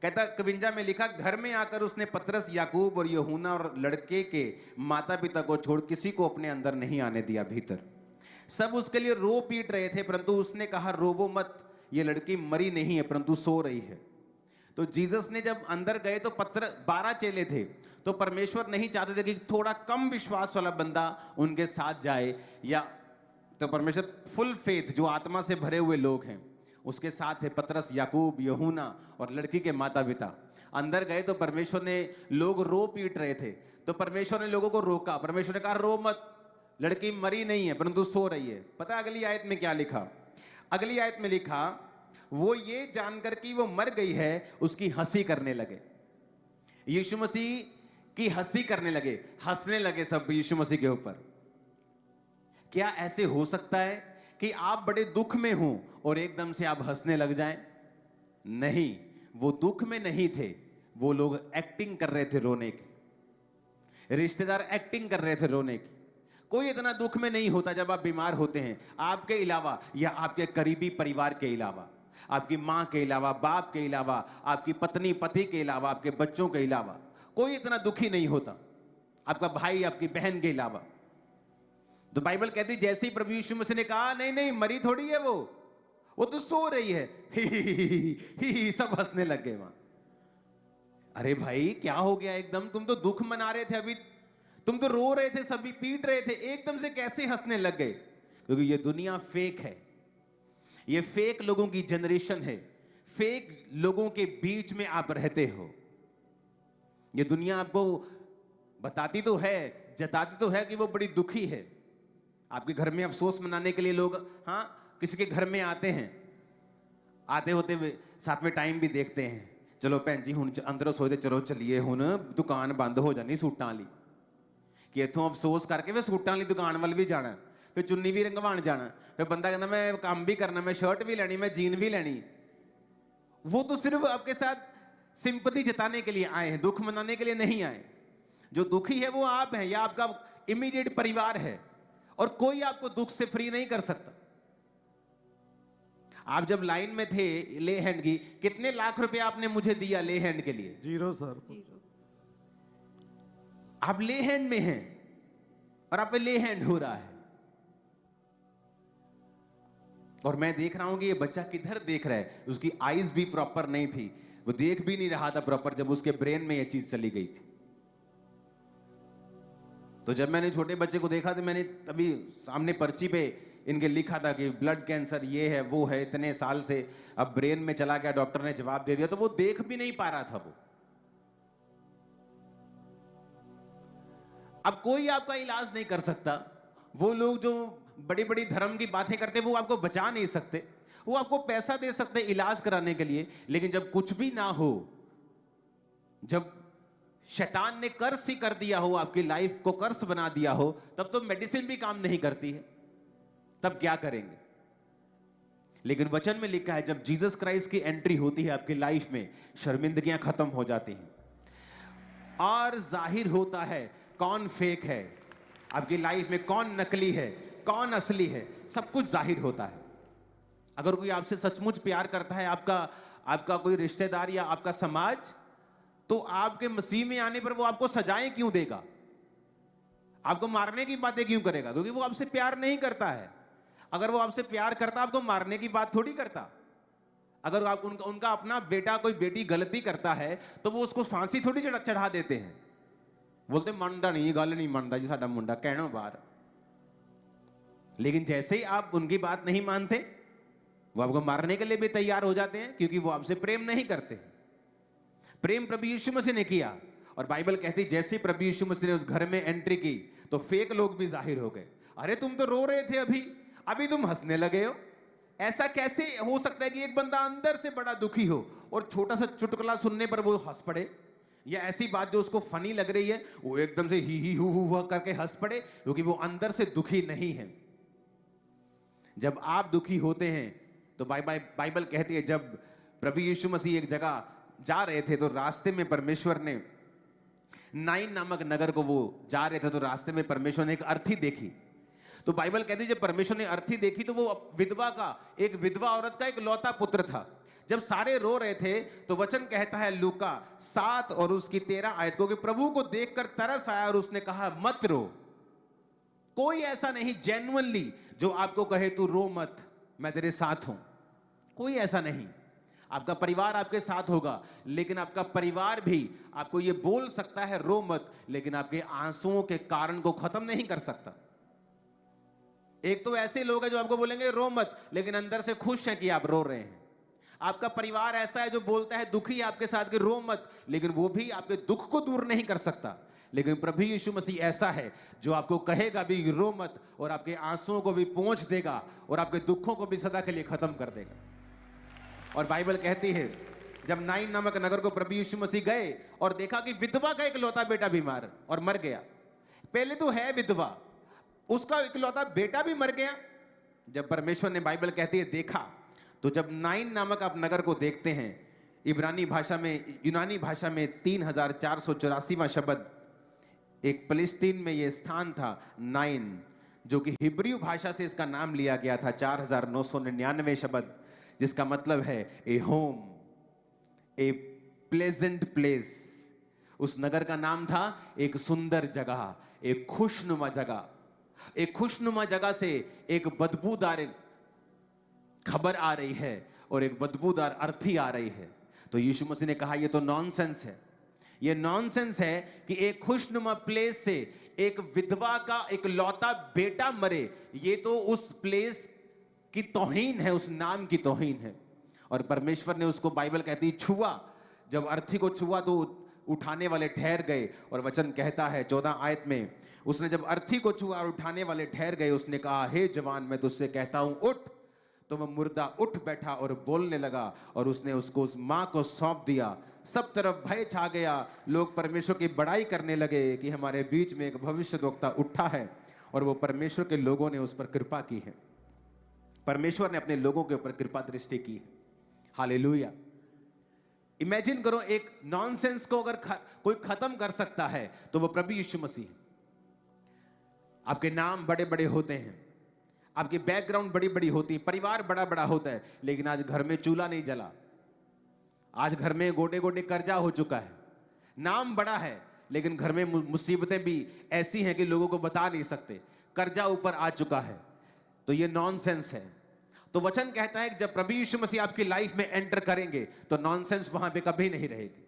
कहता 51 में लिखा, घर में आकर उसने पतरस, याकूब और यूहन्ना और लड़के के माता पिता को छोड़ किसी को अपने अंदर नहीं आने दिया भीतर। सब उसके लिए रो पीट रहे थे, परंतु उसने कहा, रोवो मत, ये लड़की मरी नहीं है परंतु सो रही है। तो जीसस ने जब अंदर गए तो 12 चेले थे, तो परमेश्वर नहीं चाहते थे कि थोड़ा कम विश्वास वाला बंदा उनके साथ जाए, या तो परमेश्वर फुल फेथ जो आत्मा से भरे हुए लोग हैं उसके साथ थे। पतरस, याकूब, यूहन्ना और लड़की के माता पिता अंदर गए तो परमेश्वर ने, लोग रो पीट रहे थे तो परमेश्वर ने लोगों को रोका। परमेश्वर ने कहा, रो मत, लड़की मरी नहीं है परंतु सो रही है। पता अगली आयत में क्या लिखा? अगली आयत में लिखा, वो ये जानकर कि वो मर गई है उसकी हंसी करने लगे। यीशु मसीह की हंसी करने लगे, हंसने लगे सब यीशु मसीह के ऊपर। क्या ऐसे हो सकता है कि आप बड़े दुख में हो और एकदम से आप हंसने लग जाएं? नहीं, वो दुख में नहीं थे, वो लोग एक्टिंग कर रहे थे रोने की। रिश्तेदार एक्टिंग कर रहे थे रोने की। कोई इतना दुख में नहीं होता जब आप बीमार होते हैं, आपके अलावा या आपके करीबी परिवार के अलावा, आपकी मां के अलावा, बाप के अलावा, आपकी पत्नी पति के अलावा, आपके बच्चों के अलावा कोई इतना दुखी नहीं होता, आपका भाई, आपकी बहन के अलावा। तो बाइबल कहती जैसे ही प्रभु यीशु मसीह ने कहा, नहीं नहीं मरी थोड़ी है वो तो सो रही है, ही सब हंसने लग गए वहां। अरे भाई क्या हो गया एकदम? तुम तो दुख मना रहे थे, अभी तुम तो रो रहे थे, सभी पीट रहे थे, एकदम से कैसे हंसने लग गए? क्योंकि ये दुनिया फेक है, ये फेक लोगों की जनरेशन है, फेक लोगों के बीच में आप रहते हो। ये दुनिया आपको बताती तो है, जताती तो है कि वो बड़ी दुखी है। आपके घर में अफसोस मनाने के लिए लोग किसी के घर में आते हैं, आते होते हुए साथ में टाइम भी देखते हैं, चलो भैन जी हुण अंदरों सोचते चलो चलिए हुण दुकान बंद हो जानी सूटां वाली, कि इथों अफसोस करके फिर सूटां वाली दुकान वाल भी जाना, फिर चुन्नी भी रंगवाण जाना, फिर बंदा कहता मैं काम भी करना, मैं शर्ट भी लेनी, मैं जीन भी लेनी। वो तो सिर्फ आपके साथ सिंपैथी जताने के लिए आए हैं, दुख मनाने के लिए नहीं आए। जो दुखी है वो आप हैं या आपका इमीडिएट परिवार है, और कोई आपको दुख से फ्री नहीं कर सकता। आप जब लाइन में थे ले हैंड की, कितने लाख रुपए आपने मुझे दिया ले हैंड के लिए? 0 सर। आप ले हैंड में हैं और आप पे ले हैंड हो रहा है, और मैं देख रहा हूं कि ये बच्चा किधर देख रहा है। उसकी आईज भी प्रॉपर नहीं थी, वो देख भी नहीं रहा था प्रॉपर जब उसके ब्रेन में ये चीज चली गई थी। तो जब मैंने छोटे बच्चे को देखा तो मैंने तभी सामने पर्ची पे इनके लिखा था कि ब्लड कैंसर ये है वो है, इतने साल से अब ब्रेन में चला गया, डॉक्टर ने जवाब दे दिया। तो वो देख भी नहीं पा रहा था वो। अब कोई आपका इलाज नहीं कर सकता। वो लोग जो बड़ी बड़ी धर्म की बातें करते वो आपको बचा नहीं सकते, वो आपको पैसा दे सकते इलाज कराने के लिए, लेकिन जब कुछ भी ना हो, जब शैतान ने कर्स ही कर दिया हो, आपकी लाइफ को कर्स बना दिया हो, तब तो मेडिसिन भी काम नहीं करती है, तब क्या करेंगे? लेकिन वचन में लिखा है जब जीसस क्राइस्ट की एंट्री होती है आपकी लाइफ में, शर्मिंदगियां खत्म हो जाती हैं और जाहिर होता है कौन फेक है आपकी लाइफ में, कौन नकली है, कौन असली है, सब कुछ जाहिर होता है। अगर कोई आपसे सचमुच प्यार करता है, आपका कोई रिश्तेदार या आपका समाज, तो आपके मसीह में आने पर वो आपको सजाएं क्यों देगा? आपको मारने की बातें क्यों करेगा? क्योंकि वो आपसे प्यार नहीं करता है। अगर वो आपसे प्यार करता, आपको मारने की बात थोड़ी करता। अगर आप उनका अपना बेटा कोई बेटी गलती करता है तो वो उसको फांसी थोड़ी चढ़ा देते हैं, बोलते मानता नहीं, गल नहीं मानता जी साडा मुंडा, कहना बाहर। लेकिन जैसे ही आप उनकी बात नहीं मानते, वो आपको मारने के लिए भी तैयार हो जाते हैं, क्योंकि वो आपसे प्रेम नहीं करते। प्रेम प्रभु यीशु मसीह ने किया, और बाइबल कहती जैसे प्रभु यीशु मसीह ने उस घर में एंट्री की तो फेक लोग भी जाहिर हो गए। अरे तुम तो रो रहे थे, अभी तुम हंसने लगे हो। ऐसा कैसे हो सकता है कि एक बंदा अंदर से बड़ा दुखी हो और छोटा सा चुटकुला सुनने पर वो हंस पड़े, या ऐसी बात जो उसको फनी लग रही है वो एकदम से ही हु करके हंस पड़े, क्योंकि वो अंदर से दुखी नहीं है। जब आप दुखी होते हैं तो बाइबल कहती है जब प्रभु यीशु मसीह एक जगह जा रहे थे तो रास्ते में परमेश्वर ने, नाइन नामक नगर को वो जा रहे थे, तो रास्ते में परमेश्वर ने एक अर्थी देखी। तो बाइबल कहती है जब परमेश्वर ने अर्थी देखी तो वो एक विधवा औरत का एक लौता पुत्र था, जब सारे रो रहे थे तो वचन कहता है लूका 7 और उसकी 13 आयत को कि प्रभु को देखकर तरस आया और उसने कहा मत रो। कोई ऐसा नहीं जेन्युइनली जो आपको कहे तू रो मत, मैं तेरे साथ हूं। कोई ऐसा नहीं। आपका परिवार आपके साथ होगा, लेकिन आपका परिवार भी आपको यह बोल सकता है रो मत, लेकिन आपके आंसुओं के कारण को खत्म नहीं कर सकता। एक तो ऐसे लोग हैं जो आपको बोलेंगे रो मत, लेकिन अंदर से खुश हैं कि आप रो रहे हैं। आपका परिवार ऐसा है जो बोलता है दुखी है आपके साथ कि रो मत, लेकिन वो भी आपके दुख को दूर नहीं कर सकता। लेकिन प्रभु यीशु मसीह ऐसा है जो आपको कहेगा भी रो मत, और आपके आंसुओं को भी पोंछ देगा और आपके दुखों को भी सदा के लिए खत्म कर देगा। और बाइबल कहती है जब नाइन नामक नगर को प्रभु यीशु मसीह गए और देखा कि विधवा का इकलौता बेटा बीमार और मर गया। पहले तो है विधवा, उसका इकलौता बेटा भी मर गया। जब परमेश्वर ने, बाइबल कहती है, देखा, तो जब नाइन नामक आप नगर को देखते हैं, इब्रानी भाषा में, यूनानी भाषा में 3484वां शब्द, एक फिलिस्तीन में यह स्थान था नाइन, जो कि हिब्रू भाषा से इसका नाम लिया गया था 4999 शब्द, जिसका मतलब है ए होम, ए प्लेजेंट प्लेस। उस नगर का नाम था एक सुंदर जगह, एक खुशनुमा जगह। एक खुशनुमा जगह से एक बदबूदार खबर आ रही है और एक बदबूदार अर्थी आ रही है। तो यीशु मसीह ने कहा यह तो नॉनसेंस है। यह नॉनसेंस है कि एक खुशनुमा प्लेस से एक विधवा का एक लौता बेटा मरे। ये तो उस प्लेस की तौहीन है, उस नाम की तौहीन है। और परमेश्वर ने उसको, बाइबल कहती है, छुआ। जब अर्थी को छुआ तो उठाने वाले ठहर गए। और वचन कहता है 14 आयत में, उसने जब अर्थी को छुआ और उठाने वाले ठहर गए, उसने कहा हे जवान, मैं तुझसे कहता हूं उठ। तो वह मुर्दा उठ बैठा और बोलने लगा, और उसने उसको उस मां को सौंप दिया। सब तरफ भय छा गया। लोग परमेश्वर की बड़ाई करने लगे कि हमारे बीच में एक भविष्यद्वक्ता उठा है, और वो परमेश्वर के लोगों ने उस पर कृपा की है। परमेश्वर ने अपने लोगों के ऊपर कृपा दृष्टि की है। हालेलुया। इमेजिन करो, एक नॉनसेंस को अगर कोई खत्म कर सकता है तो वो प्रभु यीशु मसीह। आपके नाम बड़े बड़े होते हैं, आपकी बैकग्राउंड बड़ी बड़ी होती है, परिवार बड़ा बड़ा होता है, लेकिन आज घर में चूल्हा नहीं जला, आज घर में गोटे गोटे कर्जा हो चुका है। नाम बड़ा है, लेकिन घर में मुसीबतें भी ऐसी हैं कि लोगों को बता नहीं सकते। कर्जा ऊपर आ चुका है। तो ये नॉनसेंस है। तो वचन कहता है कि जब प्रभु यीशु मसीह आपकी लाइफ में एंटर करेंगे तो नॉनसेंस वहां पे कभी नहीं रहेगी।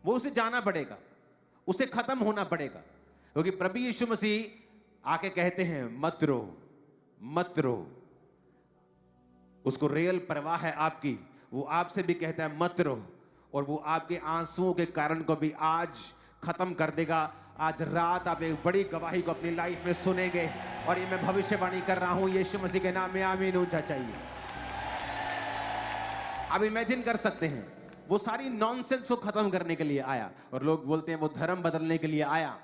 वो उसे जाना पड़ेगा, उसे खत्म होना पड़ेगा, क्योंकि प्रभु यीशु मसीह आके कहते हैं मत रो, मत रो। उसको रियल परवाह है आपकी। वो आपसे भी कहता है मत रो, और वो आपके आंसुओं के कारण को भी आज खत्म कर देगा। आज रात आप एक बड़ी गवाही को अपनी लाइफ में सुनेंगे, और ये मैं भविष्यवाणी कर रहा हूं यीशु मसीह के नाम में, आमीन ऊंचा चाहिए। आप इमेजिन कर सकते हैं, वो सारी नॉनसेंस को खत्म करने के लिए आया। और लोग बोलते हैं वो धर्म बदलने के लिए आया।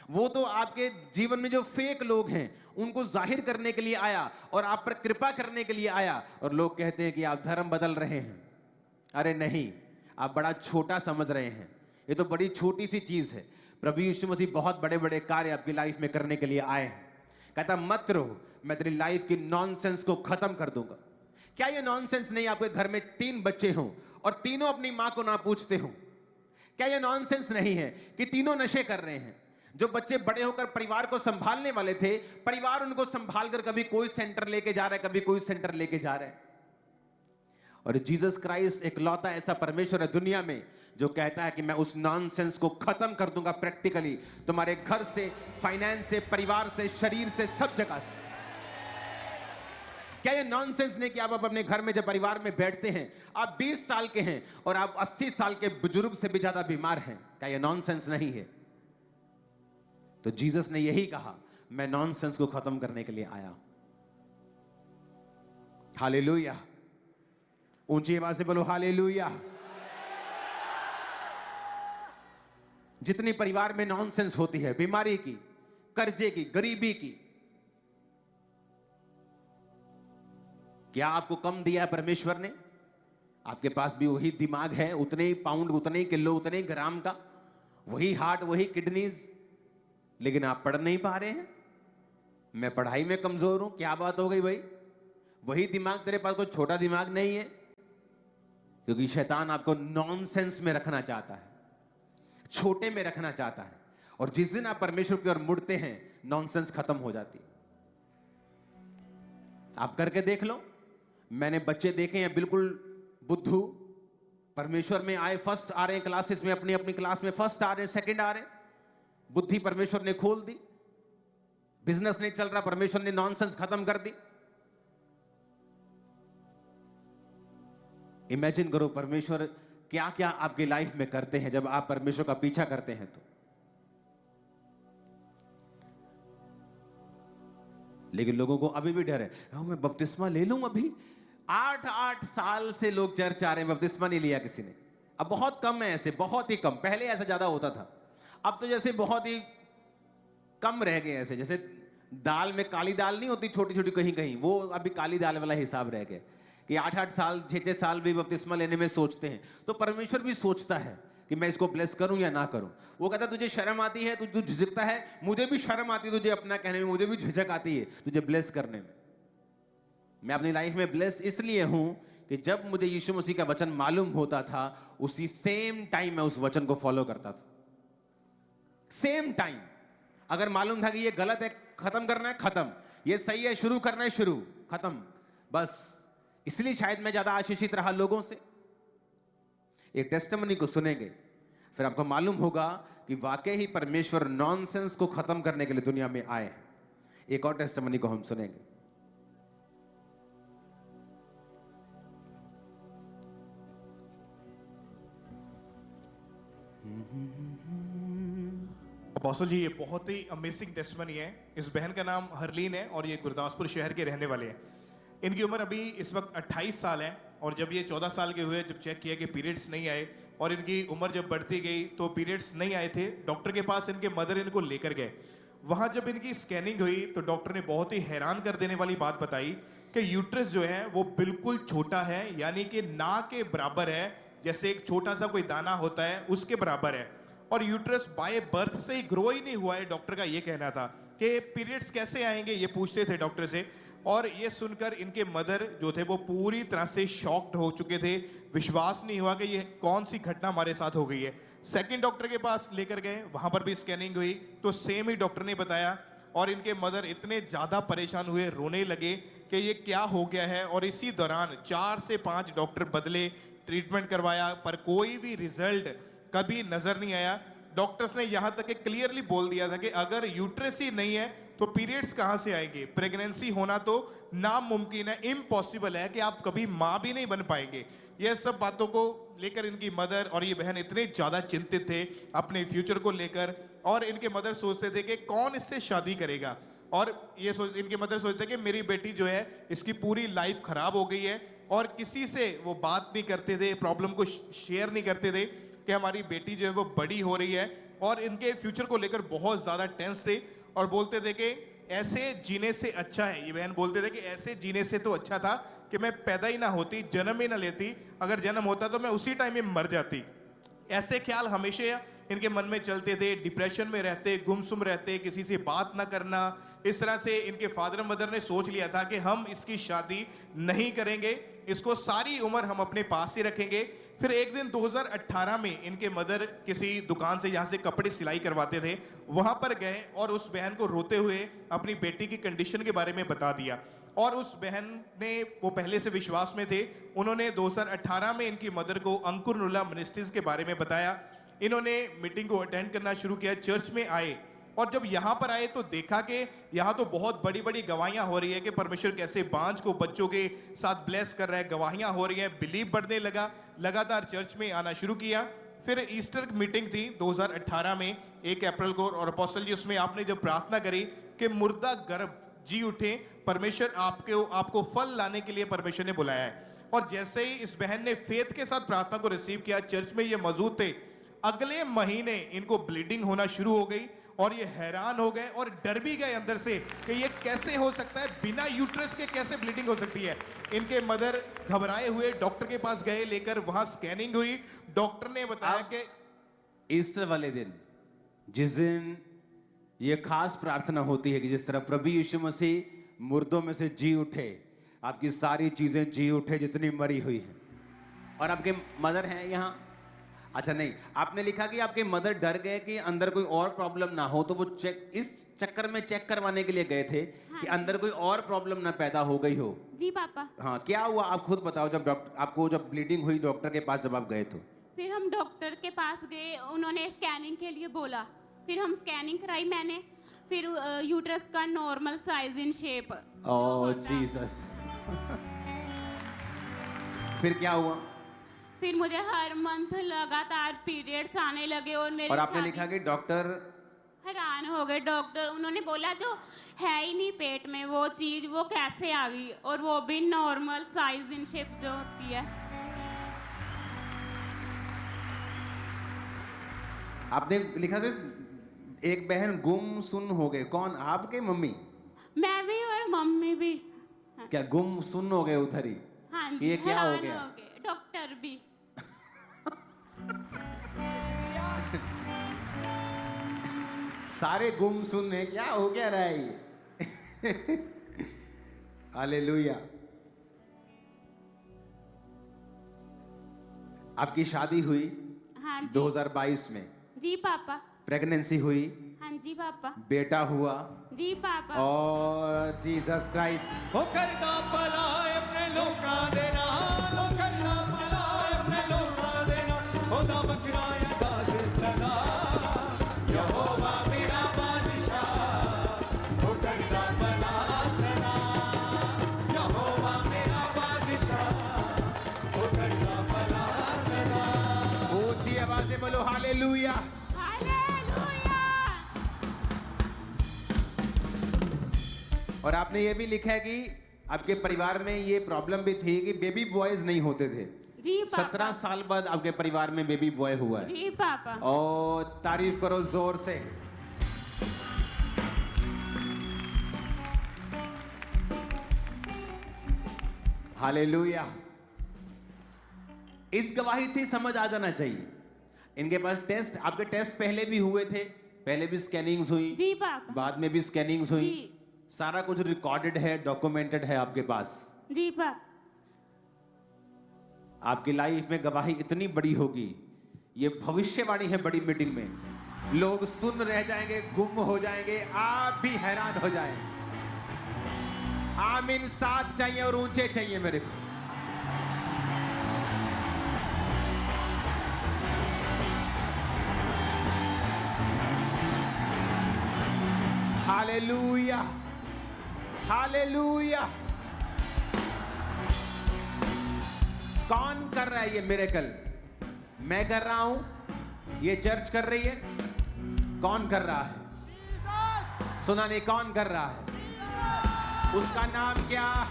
वो तो आपके जीवन में जो फेक लोग हैं उनको जाहिर करने के लिए आया, और आप पर कृपा करने के लिए आया। और लोग कहते हैं कि आप धर्म बदल रहे हैं। अरे नहीं, आप बड़ा छोटा समझ रहे हैं। ये तो बड़ी छोटी सी चीज है। प्रभु यीशु मसीह बहुत बड़े बड़े कार्य आपकी लाइफ में करने के लिए आए हैं। कहता मत रो, मैं तेरी लाइफ की नॉनसेंस को खत्म कर दूंगा। क्या ये नॉनसेंस नहीं आपके घर में 3 बच्चे हों और तीनों अपनी मां को ना पूछते हों? क्या ये नॉनसेंस नहीं है कि तीनों नशे कर रहे हैं? जो बच्चे बड़े होकर परिवार को संभालने वाले थे, परिवार उनको संभाल कर कभी कोई सेंटर लेके जा रहा है, कभी कोई सेंटर लेके जा रहा है। और जीसस क्राइस्ट इकलौता ऐसा परमेश्वर है दुनिया में जो कहता है कि मैं उस नॉनसेंस को खत्म कर दूंगा प्रैक्टिकली, तुम्हारे घर से, फाइनेंस से, परिवार से, शरीर से, सब जगह से। क्या ये नॉनसेंस नहीं कि आप अपने घर में जब परिवार में बैठते हैं, आप 20 साल के हैं और आप 80 साल के बुजुर्ग से भी ज्यादा बीमार हैं? क्या ये नॉनसेंस नहीं है? तो जीसस ने यही कहा, मैं नॉनसेंस को खत्म करने के लिए आया। हालेलुया। ऊंची आवाज से बोलो हालेलुया। जितनी परिवार में नॉनसेंस होती है, बीमारी की, कर्जे की, गरीबी की, क्या आपको कम दिया है परमेश्वर ने? आपके पास भी वही दिमाग है, उतने ही पाउंड, उतने ही किलो, उतने ही ग्राम का, वही हार्ट, वही किडनीज, लेकिन आप पढ़ नहीं पा रहे हैं। मैं पढ़ाई में कमजोर हूं, क्या बात हो गई भाई? वही दिमाग तेरे पास, कोई छोटा दिमाग नहीं है। क्योंकि शैतान आपको नॉनसेंस में रखना चाहता है, छोटे में रखना चाहता है, और जिस दिन आप परमेश्वर की ओर मुड़ते हैं नॉनसेंस खत्म हो जाती है। आप करके देख लो, मैंने बच्चे देखे हैं बिल्कुल बुद्धू, परमेश्वर में आए, फर्स्ट आ रहे हैं क्लासेस में, अपनी अपनी क्लास में फर्स्ट आ रहे हैं, सेकंड आ रहे हैं, बुद्धि परमेश्वर ने खोल दी, बिजनेस नहीं चल रहा, परमेश्वर ने नॉनसेंस खत्म कर दी। इमेजिन करो परमेश्वर क्या क्या आपकी लाइफ में करते हैं जब आप परमेश्वर का पीछा करते हैं। तो लेकिन लोगों को अभी भी डर है, मैं बपतिस्मा ले लूं अभी। 8 साल से लोग चर्च आ रहे हैं, बपतिस्मा नहीं लिया किसी ने। अब बहुत कम है ऐसे, बहुत ही कम। पहले ऐसा ज्यादा होता था, अब तो जैसे बहुत ही कम रह गए ऐसे। जैसे दाल में काली दाल नहीं होती छोटी छोटी कहीं कहीं, वो अभी काली दाल वाला हिसाब रह गया कि 8 साल 6 साल भी बपतिस्मा लेने में सोचते हैं। तो परमेश्वर भी सोचता है कि मैं इसको ब्लेस करूं या ना करूं। वो कहता है तुझे शर्म आती है, तू झिझकता है, मुझे भी शर्म आती है तुझे अपना कहने में, मुझे भी झिझक आती है तुझे ब्लेस करने में। मैं अपनी लाइफ में ब्लेस इसलिए हूं कि जब मुझे यीशु मसीह का वचन मालूम होता था, उसी सेम टाइम मैं उस वचन को फॉलो करता था। सेम टाइम अगर मालूम था कि ये गलत है, खत्म करना है, खत्म, ये सही है, शुरू करना है, शुरू, खत्म, बस। इसलिए शायद मैं ज्यादा आशीषित रहा लोगों से। एक टेस्टिमनी को सुनेंगे, फिर आपको मालूम होगा कि वाकई ही परमेश्वर नॉनसेंस को खत्म करने के लिए दुनिया में आए हैं। एक और टेस्टिमनी को हम सुनेंगे। अपोस्टल जी, ये बहुत ही अमेजिंग टेस्टिमनी है। इस बहन का नाम हरलीन है और ये गुरदासपुर शहर के रहने वाले हैं। इनकी उम्र अभी इस वक्त 28 साल है और जब ये 14 साल के हुए, जब चेक किया कि पीरियड्स नहीं आए और इनकी उम्र जब बढ़ती गई तो पीरियड्स नहीं आए थे, डॉक्टर के पास इनके मदर इनको लेकर गए। वहाँ जब इनकी स्कैनिंग हुई तो डॉक्टर ने बहुत ही हैरान कर देने वाली बात बताई कि यूट्रस जो है वो बिल्कुल छोटा है, यानी कि ना के बराबर है, जैसे एक छोटा सा कोई दाना होता है उसके बराबर है। और यूट्रस बाय बर्थ से ही ग्रो ही नहीं हुआ है। डॉक्टर का ये कहना था कि पीरियड्स कैसे आएंगे, ये पूछते थे डॉक्टर से। और ये सुनकर इनके मदर जो थे वो पूरी तरह से शॉक्ड हो चुके थे। विश्वास नहीं हुआ कि ये कौन सी घटना हमारे साथ हो गई है। सेकंड डॉक्टर के पास लेकर गए, वहां पर भी स्कैनिंग हुई तो सेम ही डॉक्टर ने बताया और इनके मदर इतने ज़्यादा परेशान हुए, रोने लगे कि ये क्या हो गया है। और इसी दौरान 4 से 5 डॉक्टर बदले, ट्रीटमेंट करवाया, पर कोई भी रिजल्ट कभी नजर नहीं आया। डॉक्टर्स ने यहां तक क्लियरली बोल दिया था कि अगर यूट्रस ही नहीं है तो पीरियड्स कहां से आएंगे, प्रेगनेंसी होना तो नामुमकिन है, इम्पॉसिबल है कि आप कभी मां भी नहीं बन पाएंगे। यह सब बातों को लेकर इनकी मदर और ये बहन इतने ज्यादा चिंतित थे अपने फ्यूचर को लेकर। और इनके मदर सोचते थे कि कौन इससे शादी करेगा। और ये इनके मदर सोचते कि मेरी बेटी जो है इसकी पूरी लाइफ खराब हो गई है। और किसी से वो बात नहीं करते थे, प्रॉब्लम को शेयर नहीं करते थे कि हमारी बेटी जो है वो बड़ी हो रही है। और इनके फ्यूचर को लेकर बहुत ज़्यादा टेंस थे और बोलते थे कि ऐसे जीने से अच्छा है, ये बहन बोलते थे कि ऐसे जीने से तो अच्छा था कि मैं पैदा ही ना होती, जन्म ही ना लेती। अगर जन्म होता तो मैं उसी टाइम में मर जाती। ऐसे ख्याल हमेशा इनके मन में चलते थे। डिप्रेशन में रहते, गुमसुम रहते, किसी से बात ना करना। इस तरह से इनके फादर मदर ने सोच लिया था कि हम इसकी शादी नहीं करेंगे, इसको सारी उम्र हम अपने पास ही रखेंगे। फिर एक दिन 2018 में इनके मदर किसी दुकान से, यहाँ से कपड़े सिलाई करवाते थे, वहां पर गए और उस बहन को रोते हुए अपनी बेटी की कंडीशन के बारे में बता दिया। और उस बहन ने, वो पहले से विश्वास में थे, उन्होंने 2018 में इनकी मदर को अंकुर नुला मिनिस्ट्रीज के बारे में बताया। इन्होंने मीटिंग को अटेंड करना शुरू किया, चर्च में आए और जब यहाँ पर आए तो देखा कि यहाँ तो बहुत बड़ी बड़ी गवाहियाँ हो रही है कि परमेश्वर कैसे बांझ को बच्चों के साथ ब्लेस कर रहा है। गवाहियाँ हो रही हैं, बिलीव बढ़ने लगा, लगातार चर्च में आना शुरू किया। फिर ईस्टर मीटिंग थी 2018 में 1 अप्रैल को, और अपोस्टल जी उसमें आपने जब प्रार्थना करी कि मुर्दा गर्भ जी उठे, परमेश्वर आपको फल लाने के लिए परमेश्वर ने बुलाया है। और जैसे ही इस बहन ने फेथ के साथ प्रार्थना को रिसीव किया, चर्च में ये मौजूद थे, अगले महीने इनको ब्लीडिंग होना शुरू हो गई और ये हैरान हो गए और डर भी गए अंदर से कि ये कैसे हो सकता है, बिना यूट्रस के कैसे ब्लीडिंग हो सकती है। इनके मदर घबराए हुए डॉक्टर के पास गए, लेकर वहां स्कैनिंग हुई। डॉक्टर ने बताया कि ईस्टर वाले दिन, जिस दिन ये खास प्रार्थना होती है कि जिस तरह प्रभु यीशु मसीह मुर्दों में से जी उठे, आपकी सारी चीजें जी उठे जितनी मरी हुई है, और आपके मदर हैं यहाँ? अच्छा नहीं, आपने लिखा कि आपके मदर डर गए कि अंदर कोई और प्रॉब्लम ना हो, तो वो चेक इस चक्कर में चेक करवाने के लिए गए थे कि अंदर कोई और प्रॉब्लम ना पैदा हो गई हो। जी पापा। हाँ, क्या हुआ आप खुद बताओ। जब डॉक्टर आपको जब ब्लीडिंग हुई डॉक्टर के पास जब आप गए तो? फिर हम डॉक्टर के पास गए, उन्होंने स्कैनिंग के लिए बोला, फिर हम स्कैनिंग कराई मैंने, फिर यूट्रस का normal size in shape. Oh Jesus. फिर क्या हुआ? फिर मुझे हर मंथ लगातार पीरियड्स आने लगे और मेरी और आपने शादी- लिखा कि डॉक्टर हैरान हो गए। डॉक्टर उन्होंने बोला जो है ही नहीं पेट में वो चीज, वो कैसे आ गई, और वो भी नॉर्मल साइज इन शेप जो होती है। आपने लिखा कि एक बहन गुम सुन हो गए। कौन? आपके मम्मी? मैं भी और मम्मी भी। क्या गुम सुन हो गए उधर ही? हाँ कि जी, ये क्या हो हैरान गया? हो गए डॉक्टर भी। सारे गुम सुन है, क्या हो क्या रहा है ये? हालेलुया। आपकी शादी हुई हाँ जी। 2022 में, जी पापा। प्रेगनेंसी हुई, हाँ जी पापा। बेटा हुआ। जी पापा। और जीसस क्राइस्ट हो करदा भला अपने लोकां दे नाल, हो करदा भला अपने लोकां दे नाल, ओदा बकरा अरदास सदा, यहोवा मेरा बादशाह, हो करदा भला सदा, यहोवा मेरा बादशाह, हो करदा भला सदा। ऊंची आवाज से बोलो हालेलुया। हालेलुया। और आपने ये भी लिखा है कि आपके परिवार में ये प्रॉब्लम भी थी कि बेबी बॉयज नहीं होते थे। जी पापा। 17 साल बाद आपके परिवार में बेबी बॉय हुआ है। जी पापा। और तारीफ करो जोर से। हालेलुया। इस गवाही से समझ आ जाना चाहिए। इनके पास टेस्ट, आपके टेस्ट पहले भी हुए थे, पहले भी स्कैनिंग्स हुई, जी पापा। बाद में भी स्कैनिंग्स हुई, जी। सारा कुछ रिकॉर्डेड है, डॉक्यूमेंटेड है आपके पास। जी पापा। आपकी लाइफ में गवाही इतनी बड़ी होगी, ये भविष्यवाणी है बड़ी मीटिंग में। लोग सुन रह जाएंगे, गुम हो जाएंगे, आप भी हैरान हो जाएंगे। आमीन। साथ चाहिए और ऊंचे चाहिए मेरे को। Hallelujah, hallelujah. कौन कर रहा है ये मिरेकल? मैं कर रहा हूं, ये चर्च कर रही है। कौन कर रहा है? सुना नहीं, कौन कर रहा है? उसका नाम क्या?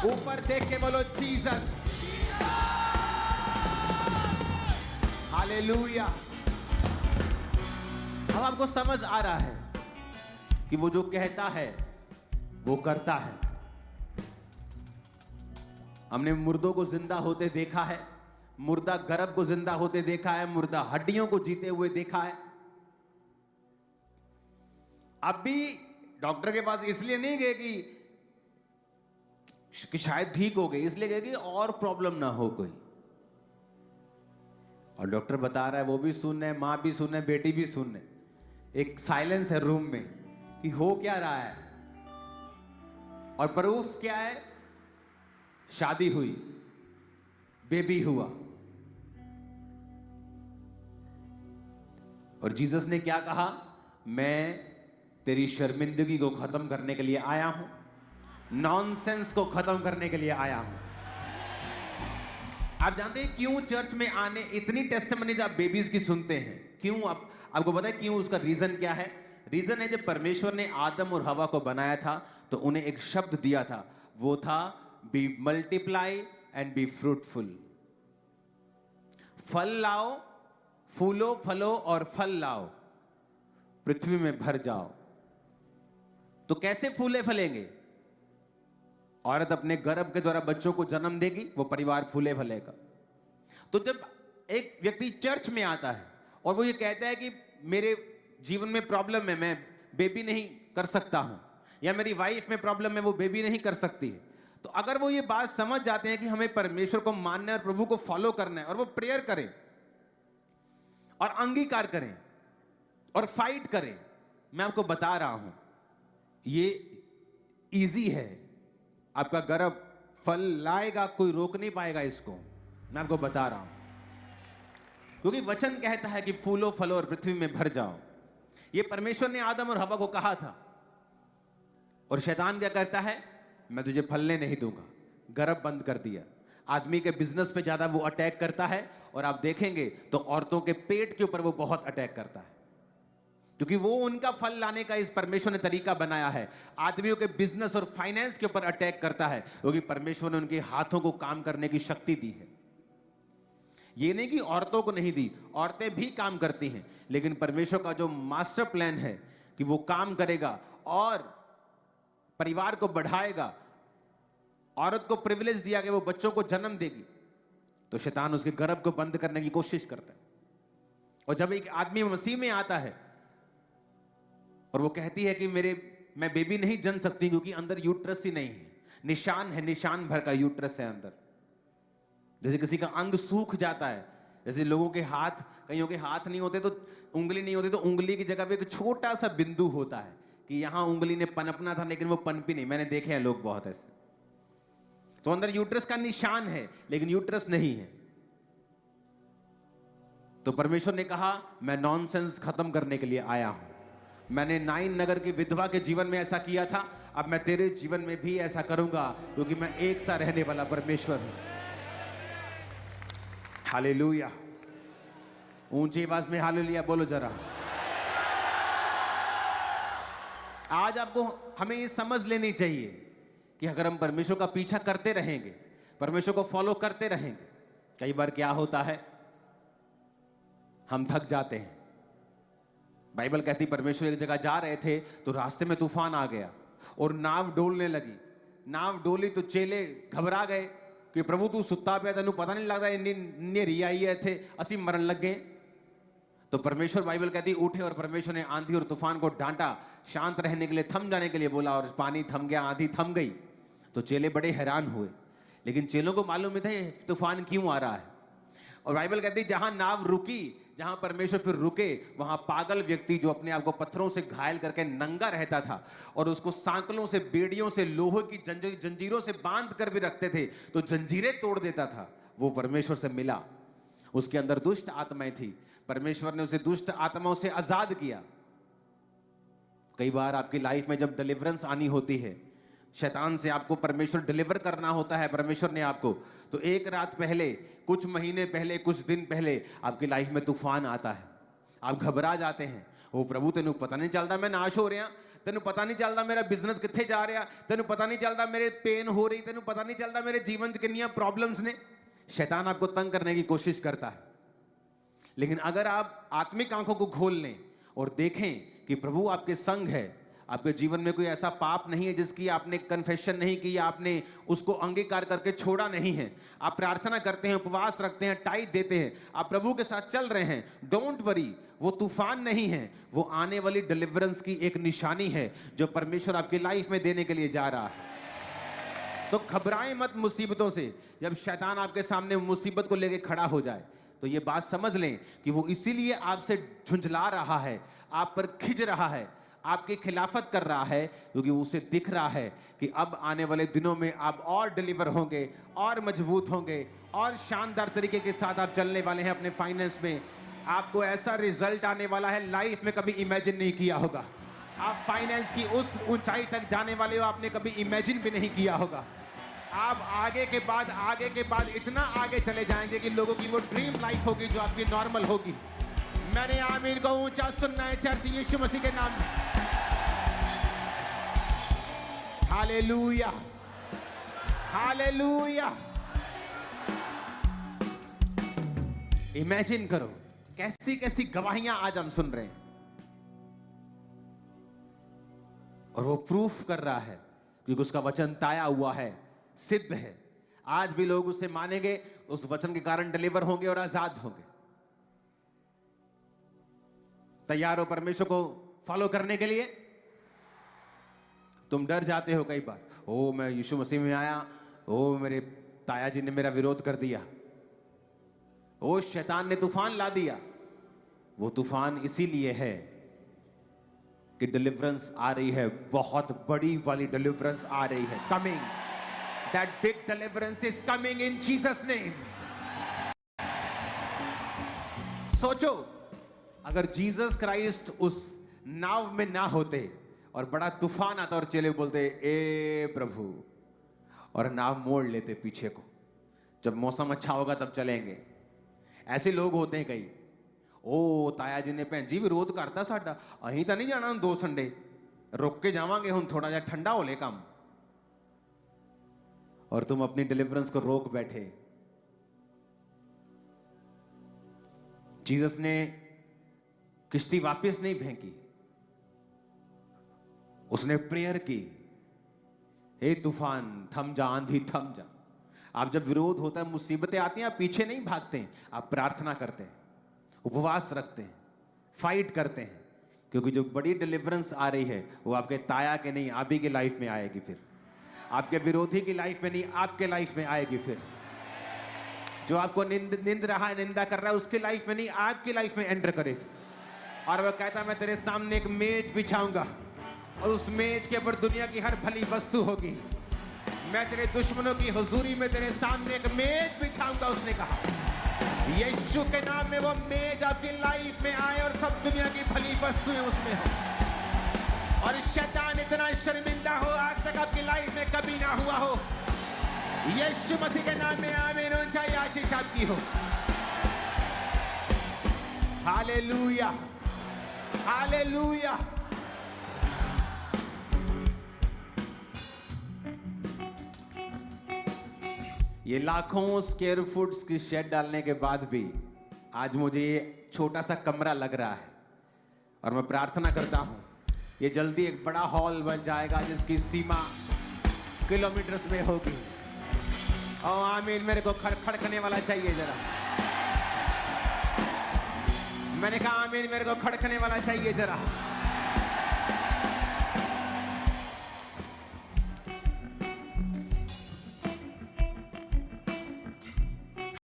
ऊपर देख के बोलो जीसस। हालेलुया। अब आपको समझ आ रहा है कि वो जो कहता है वो करता है। हमने मुर्दों को जिंदा होते देखा है, मुर्दा गर्भ को जिंदा होते देखा है, मुर्दा हड्डियों को जीते हुए देखा है। अब भी डॉक्टर के पास इसलिए नहीं गए कि शायद ठीक हो गई, इसलिए गए कि और प्रॉब्लम ना हो कोई। और डॉक्टर बता रहा है, वो भी सुन रहे, मां भी सुन रहे, बेटी भी सुन रहे। एक साइलेंस है रूम में कि हो क्या रहा है। और प्रूफ क्या है? शादी हुई, बेबी हुआ। और जीसस ने क्या कहा? मैं तेरी शर्मिंदगी को खत्म करने के लिए आया हूं, नॉनसेंस को खत्म करने के लिए आया हूं। आप जानते हैं क्यों चर्च में आने इतनी टेस्टिमनीज आप बेबीज की सुनते हैं? क्यों? आपको पता है क्यों? उसका रीजन क्या है? रीजन है जब परमेश्वर ने आदम और हवा को बनाया था तो उन्हें एक शब्द दिया था, वो था be multiply and be fruitful. फल लाओ, फूलो फलो और फल लाओ, पृथ्वी में भर जाओ। तो कैसे फूले फलेंगे? औरत अपने गर्भ के द्वारा बच्चों को जन्म देगी, वो परिवार फूले फलेगा। तो जब एक व्यक्ति चर्च में आता है और वो ये कहता है कि मेरे जीवन में प्रॉब्लम है, मैं बेबी नहीं कर सकता हूं, या मेरी वाइफ में प्रॉब्लम है, वो बेबी नहीं कर सकती है, तो अगर वो ये बात समझ जाते हैं कि हमें परमेश्वर को मानना है और प्रभु को फॉलो करना है, और वो प्रेयर करें और अंगीकार करें और फाइट करें, मैं आपको बता रहा हूं ये इजी है। आपका गर्भ फल लाएगा, कोई रोक नहीं पाएगा इसको, मैं आपको बता रहा हूं। क्योंकि वचन कहता है कि फूलो फलो और पृथ्वी में भर जाओ। ये परमेश्वर ने आदम और हवा को कहा था। और शैतान क्या करता है, मैं तुझे फलने नहीं दूंगा, गर्भ बंद कर दिया। आदमी के बिजनेस पे ज्यादा वो अटैक करता है, और आप देखेंगे तो औरतों के पेट के ऊपर वो बहुत अटैक करता है, क्योंकि वो उनका फल लाने का इस परमेश्वर ने तरीका बनाया है। आदमियों के बिजनेस और फाइनेंस के ऊपर अटैक करता है, क्योंकि परमेश्वर ने उनके हाथों को काम करने की शक्ति दी है। ये नहीं कि औरतों को नहीं दी, औरतें भी काम करती हैं, लेकिन परमेश्वर का जो मास्टर प्लान है कि वो काम करेगा और परिवार को बढ़ाएगा। औरत को प्रिविलेज दिया कि वो बच्चों को जन्म देगी, तो शैतान उसके गर्भ को बंद करने की कोशिश करता है। और जब एक आदमी मसीह में आता है और वो कहती है कि मैं बेबी नहीं जन सकती क्योंकि अंदर यूट्रस ही नहीं है, निशान है, निशान भर का यूट्रस है अंदर। जैसे किसी का अंग सूख जाता है, जैसे लोगों के हाथ, कईयों के हाथ नहीं होते तो उंगली नहीं होती, तो उंगली की जगह पे एक छोटा सा बिंदु होता है कि यहां उंगली ने पनपना था लेकिन वो पनपी नहीं। मैंने देखे हैं लोग बहुत ऐसे। तो अंदर यूट्रस का निशान है लेकिन यूट्रस नहीं है। तो परमेश्वर ने कहा मैं नॉनसेंस खत्म करने के लिए आया हूं। मैंने नाइन नगर की विधवा के जीवन में ऐसा किया था, अब मैं तेरे जीवन में भी ऐसा करूंगा, क्योंकि मैं एक सा रहने वाला परमेश्वर हूं। हालेलुया। ऊंची आवाज में हालेलुया बोलो जरा। आज आपको हमें ये समझ लेनी चाहिए कि अगर हम परमेश्वर का पीछा करते रहेंगे, परमेश्वर को फॉलो करते रहेंगे, कई बार क्या होता है, हम थक जाते हैं। बाइबल कहती परमेश्वर एक जगह जा रहे थे तो रास्ते में तूफान आ गया और नाव डोलने लगी। नाव डोली तो चेले घबरा गए कि प्रभु तू सुत्ता पिया, तेनू पता नहीं लगता इन्नी रियाई है थे, असी मरन लग गए। तो परमेश्वर, बाइबल कहती उठे और परमेश्वर ने आंधी और तूफान को डांटा, शांत रहने के लिए, थम जाने के लिए बोला, और पानी थम गया, आंधी थम गई। तो चेले बड़े हैरान हुए, लेकिन चेलों को मालूम नहीं था तूफान क्यों आ रहा है। और बाइबल कहती जहां नाव रुकी, जहां परमेश्वर फिर रुके, वहां पागल व्यक्ति जो अपने आप को पत्थरों से घायल करके नंगा रहता था और उसको सांकलों से, बेड़ियों से, लोहे की जंजीरों से बांध कर भी रखते थे तो जंजीरें तोड़ देता था, वो परमेश्वर से मिला। उसके अंदर दुष्ट आत्माएं थी, परमेश्वर ने उसे दुष्ट आत्माओं से आजाद किया। कई बार आपकी लाइफ में जब डिलीवरेंस आनी होती है, शैतान से आपको परमेश्वर डिलीवर करना होता है, परमेश्वर ने आपको, तो एक रात पहले, कुछ महीने पहले, कुछ दिन पहले आपकी लाइफ में तूफान आता है। आप घबरा जाते हैं, ओ प्रभु तेनू पता नहीं चलता मैं नाश हो रहा, तेनू पता नहीं चलता मेरा बिजनेस कितने जा रहा, तेनू पता नहीं चलता मेरे पेन हो रही, तेनू पता नहीं चलता मेरे जीवन कितनी प्रॉब्लम्स ने। शैतान आपको तंग करने की कोशिश करता है, लेकिन अगर आप आत्मिक आंखों को खोल लें और देखें कि प्रभु आपके संग है, आपके जीवन में कोई ऐसा पाप नहीं है जिसकी आपने कन्फेशन नहीं की, आपने उसको अंगीकार करके छोड़ा नहीं है, आप प्रार्थना करते हैं, उपवास रखते हैं, टाइट देते हैं, आप प्रभु के साथ चल रहे हैं, डोंट वरी, वो तूफान नहीं है, वो आने वाली डिलीवरेंस की एक निशानी है जो परमेश्वर आपकी लाइफ में देने के लिए जा रहा है। तो घबराएं मत मुसीबतों से। जब शैतान आपके सामने मुसीबत को लेकर खड़ा हो जाए तो ये बात समझ लें कि वो इसीलिए आपसे झुंझला रहा है, आप पर खिंच रहा है, आपकी खिलाफत कर रहा है, क्योंकि उसे दिख रहा है कि अब आने वाले दिनों में आप और डिलीवर होंगे, और मजबूत होंगे, और शानदार तरीके के साथ आप चलने वाले हैं अपने फाइनेंस में। आपको ऐसा रिजल्ट आने वाला है लाइफ में कभी इमेजिन नहीं किया होगा। आप फाइनेंस की उस ऊंचाई तक जाने वाले हो, आपने कभी इमेजिन भी नहीं किया होगा। आप आगे के बाद इतना आगे चले जाएंगे कि लोगों की वो ड्रीम लाइफ होगी जो आपकी नॉर्मल होगी। मैंने आमीन को ऊंचा सुनना है चर्च, यीशु मसीह के नाम में। Hallelujah, hallelujah. इमेजिन करो कैसी कैसी गवाहियां आज हम सुन रहे हैं, और वो प्रूफ कर रहा है क्योंकि उसका वचन ताया हुआ है, सिद्ध है। आज भी लोग उसे मानेंगे, उस वचन के कारण डिलीवर होंगे और आजाद होंगे। तैयार हो परमेश्वर को फॉलो करने के लिए? तुम डर जाते हो कई बार, ओ मैं यीशु मसीह में आया, ओ मेरे ताया जी ने मेरा विरोध कर दिया, ओ शैतान ने तूफान ला दिया। वो तूफान इसीलिए है कि डिलीवरेंस आ रही है, बहुत बड़ी वाली डिलीवरेंस आ रही है, coming, that big deliverance is coming in Jesus name. सोचो, अगर जीसस क्राइस्ट उस नाव में ना होते और बड़ा तूफान आता और चेले बोलते ए प्रभु, और नाव मोड़ लेते पीछे को, जब मौसम अच्छा होगा तब चलेंगे। ऐसे लोग होते हैं कई, ओ ताया जी ने भैन जी विरोध करता साडा, अहीं तो नहीं जाना हुण 2 संडे, रुक के जावांगे हुण थोड़ा जिहा ठंडा हो ले काम, और तुम अपनी डिलीवरेंस को रोक बैठे। जीसस ने किश्ती वापस नहीं फेंकी, उसने प्रेयर की, हे तूफान थम जा, आंधी थम जा। आप जब विरोध होता है, मुसीबतें आती हैं, आप पीछे नहीं भागते हैं, आप प्रार्थना करते हैं, उपवास रखते हैं, फाइट करते हैं, क्योंकि जो बड़ी डिलीवरेंस आ रही है वो आपके ताया के नहीं, आप ही के लाइफ में आएगी। फिर आपके विरोधी की लाइफ में नहीं, आपके लाइफ में आएगी। फिर जो आपको निंद रहा है, निंदा कर रहा है, उसके लाइफ में नहीं, आपकी लाइफ में एंटर करेगी। और वह कहता है मैं तेरे सामने एक मेज बिछाऊंगा और उस मेज के ऊपर दुनिया की हर भली वस्तु होगी। मैं तेरे दुश्मनों की हुजूरी में तेरे सामने एक मेज बिछाऊंगा। उसने कहा यीशु के नाम में वो मेज आपकी लाइफ में आए और सब दुनिया की भली वस्तुएं उसमें हो, और शैतान इतना शर्मिंदा हो आज तक आपकी लाइफ में कभी ना हुआ हो। यीशु मसीह के नाम में आमीन। ऊंचाई आशीष आपकी हो। Hallelujah, hallelujah. ये लाखों स्क्वायर फुट की शेड डालने के बाद भी आज मुझे ये छोटा सा कमरा लग रहा है, और मैं प्रार्थना करता हूं ये जल्दी एक बड़ा हॉल बन जाएगा जिसकी सीमा किलोमीटर्स में होगी। ओ आमीन। मेरे को खड़खड़कने वाला चाहिए जरा। मैंने कहा आमीन, मेरे को खड़कने वाला चाहिए जरा।